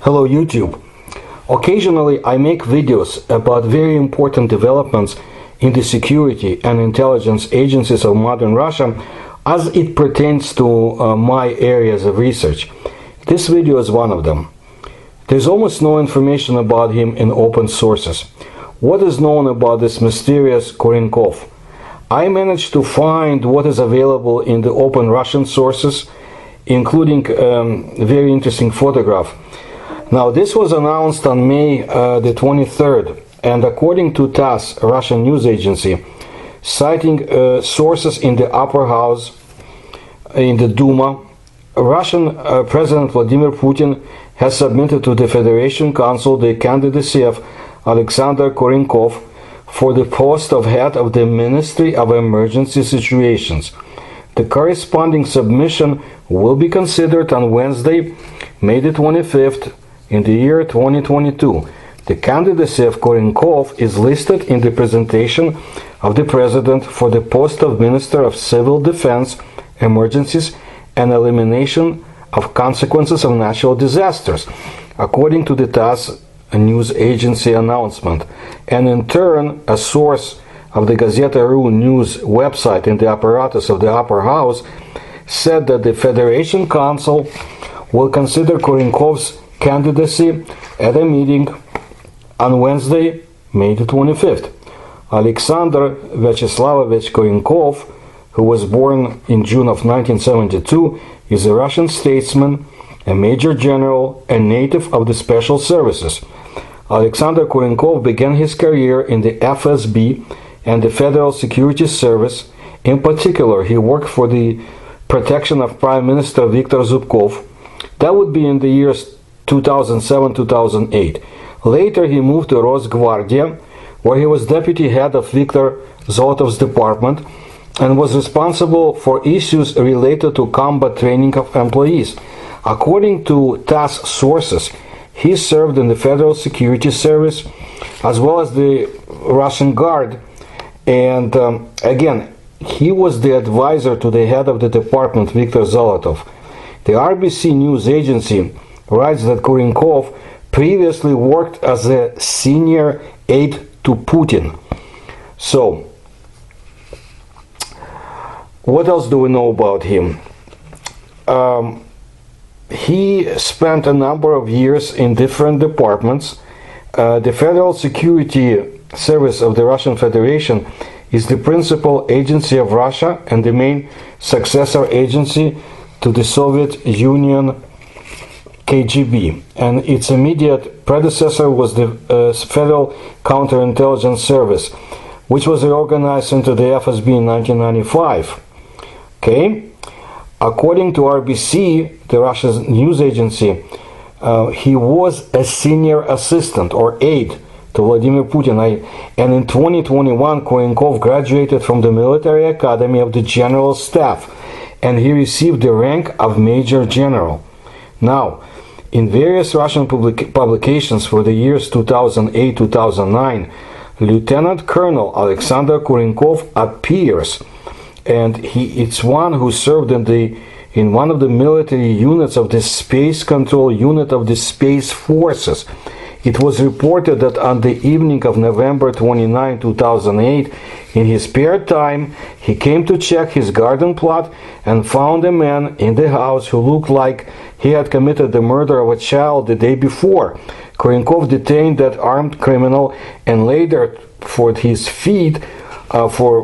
Hello YouTube. Occasionally I make videos about very important developments in the security and intelligence agencies of modern Russia as it pertains to my areas of research. This video is one of them. There's almost no information about him in open sources. What is known about this mysterious Korenkov? I managed to find what is available in the open Russian sources, including a very interesting photograph. Now, this was announced on May the 23rd, and according to TASS, a Russian news agency, citing sources in the upper house, in the Duma, Russian President Vladimir Putin has submitted to the Federation Council the candidacy of Alexander Korenkov for the post of head of the Ministry of Emergency Situations. The corresponding submission will be considered on Wednesday, May the 25th, in the year 2022. The candidacy of Korenkov is listed in the presentation of the President for the post of Minister of Civil Defense, Emergencies, and Elimination of Consequences of Natural Disasters, according to the TASS news agency announcement. And in turn, a source of the Gazeta.ru news website in the apparatus of the upper house said that the Federation Council will consider Korenkov's candidacy at a meeting on Wednesday, May the 25th. Alexander Vyacheslavovich Korenkov, who was born in June of 1972, is a Russian statesman, a major general, and native of the Special Services. Alexander Korenkov began his career in the FSB and the Federal Security Service. In particular, he worked for the protection of Prime Minister Viktor Zubkov. That would be in the years 2007-2008. Later, he moved to Rosgvardia, where he was deputy head of Viktor Zolotov's department and was responsible for issues related to combat training of employees. According to TASS sources, he served in the Federal Security Service as well as the Russian Guard, and again, he was the advisor to the head of the department, Viktor Zolotov. The RBC news agency writes that Korenkov previously worked as a senior aide to Putin. So, what else do we know about him? He spent a number of years in different departments. The Federal Security Service of the Russian Federation is the principal agency of Russia and the main successor agency to the Soviet Union KGB, and its immediate predecessor was the Federal Counterintelligence Service, which was reorganized into the FSB in 1995. Okay? According to RBC, the Russian news agency, he was a senior assistant or aide to Vladimir Putin. And in 2021, Korenkov graduated from the Military Academy of the General Staff, and he received the rank of Major General. Now, in various Russian publications for the years 2008-2009, Lieutenant Colonel Alexander Korenkov appears, and it's one who served in one of the military units of the Space Control Unit of the Space Forces. It was reported that on the evening of November 29, 2008, in his spare time, he came to check his garden plot and found a man in the house who looked like he had committed the murder of a child the day before. Korenkov detained that armed criminal and later, for his feat, for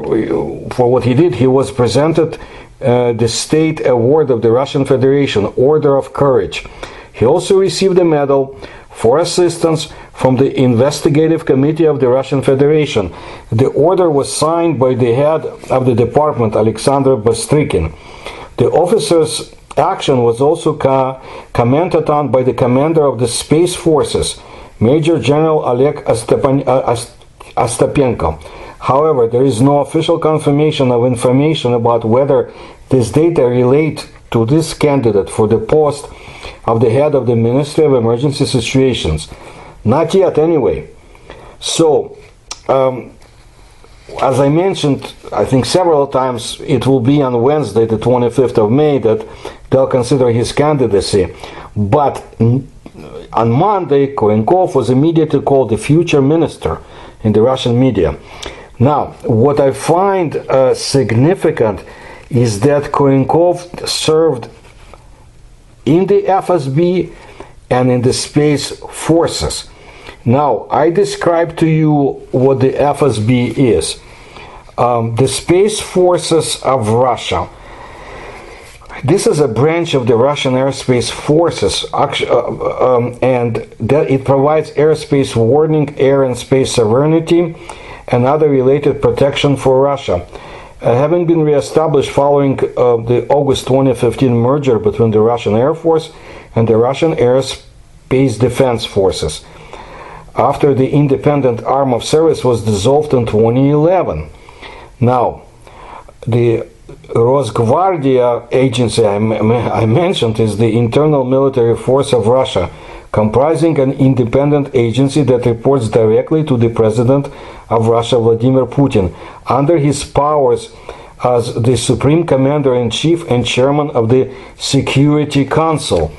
what he did, he was presented the State Award of the Russian Federation, Order of Courage. He also received a medal for assistance from the Investigative Committee of the Russian Federation. The order was signed by the head of the department, Alexander Bastrykin. The officer's action was also commented on by the commander of the Space Forces, Major General Oleg Ostapenko. However, there is no official confirmation of information about whether this data relate to this candidate for the post of the head of the Ministry of Emergency Situations. Not yet, anyway. So, as I mentioned, I think several times, it will be on Wednesday, the 25th of May, that they'll consider his candidacy. But on Monday, Korenkov was immediately called the future minister in the Russian media. Now, what I find significant is that Korenkov served in the FSB and in the Space Forces. Now, I describe to you what the FSB is. The Space Forces of Russia. This is a branch of the Russian Airspace Forces, and that it provides airspace warning, air and space sovereignty, and other related protection for Russia. Having been re-established following the August 2015 merger between the Russian Air Force and the Russian Airspace Defense Forces, after the independent arm of service was dissolved in 2011. Now, the Rosgvardia agency I mentioned is the internal military force of Russia, comprising an independent agency that reports directly to the President of Russia, Vladimir Putin, under his powers as the Supreme Commander-in-Chief and Chairman of the Security Council.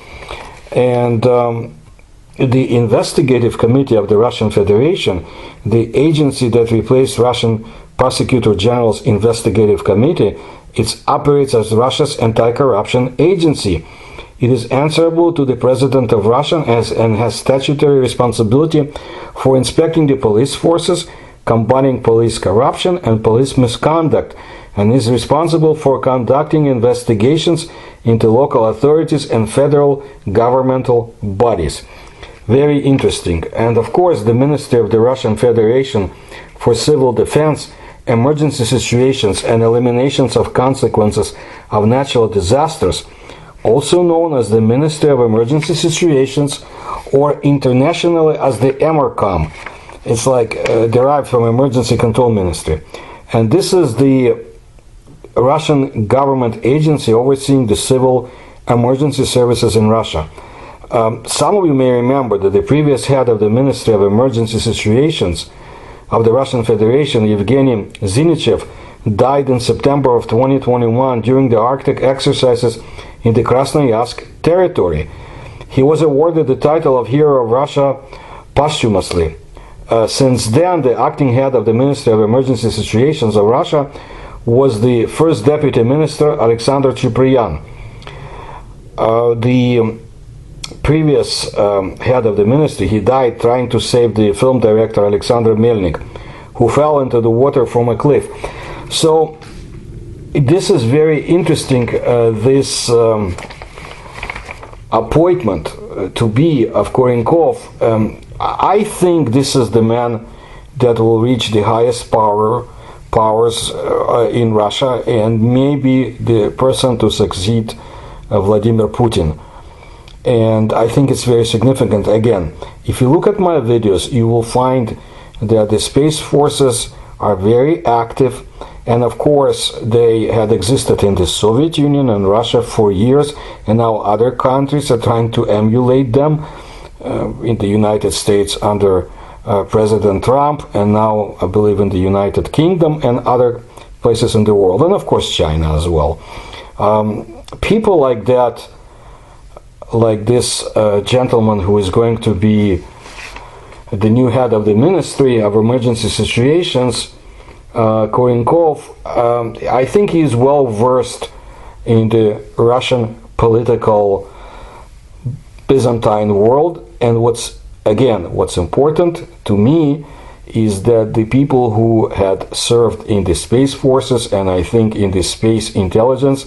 And the Investigative Committee of the Russian Federation, the agency that replaced Russian Prosecutor General's Investigative Committee, it operates as Russia's anti-corruption agency. It is answerable to the President of Russia and has statutory responsibility for inspecting the police forces, combating police corruption and police misconduct, and is responsible for conducting investigations into local authorities and federal governmental bodies. Very interesting. And of course, the Ministry of the Russian Federation for Civil Defense, Emergency Situations and Eliminations of Consequences of Natural Disasters, also known as the Ministry of Emergency Situations, or internationally as the EMERCOM. It's like derived from Emergency Control Ministry. And this is the Russian government agency overseeing the civil emergency services in Russia. Some of you may remember that the previous head of the Ministry of Emergency Situations of the Russian Federation, Yevgeny Zinichev, died in September of 2021 during the Arctic exercises in the Krasnoyarsk territory. He was awarded the title of Hero of Russia posthumously. Since then, the acting head of the Ministry of Emergency Situations of Russia was the first deputy minister, Alexander Chipryan. The previous head of the ministry, he died trying to save the film director Alexander Melnik, who fell into the water from a cliff. So this is very interesting, this appointment to be of Korenkov. I think this is the man that will reach the highest powers in Russia, and maybe the person to succeed Vladimir Putin. And I think it's very significant. Again, if you look at my videos, you will find that the space forces are very active, and of course they had existed in the Soviet Union and Russia for years, and now other countries are trying to emulate them, in the United States under President Trump, and now I believe in the United Kingdom and other places in the world, and of course China as well. People like that, like this gentleman who is going to be the new head of the Ministry of Emergency Situations, Korenkov, I think he is well versed in the Russian political Byzantine world. And what's important to me is that the people who had served in the space forces, and I think in the space intelligence,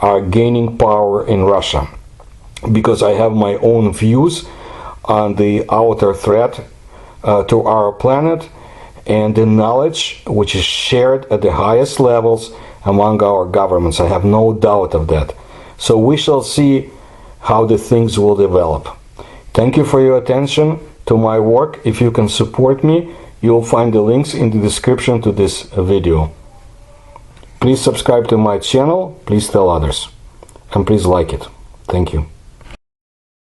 are gaining power in Russia. Because I have my own views on the outer threat to our planet, and the knowledge which is shared at the highest levels among our governments. I have no doubt of that. So we shall see how the things will develop. Thank you for your attention to my work. If you can support me, you will find the links in the description to this video. Please subscribe to my channel, please tell others, and please like it. Thank you.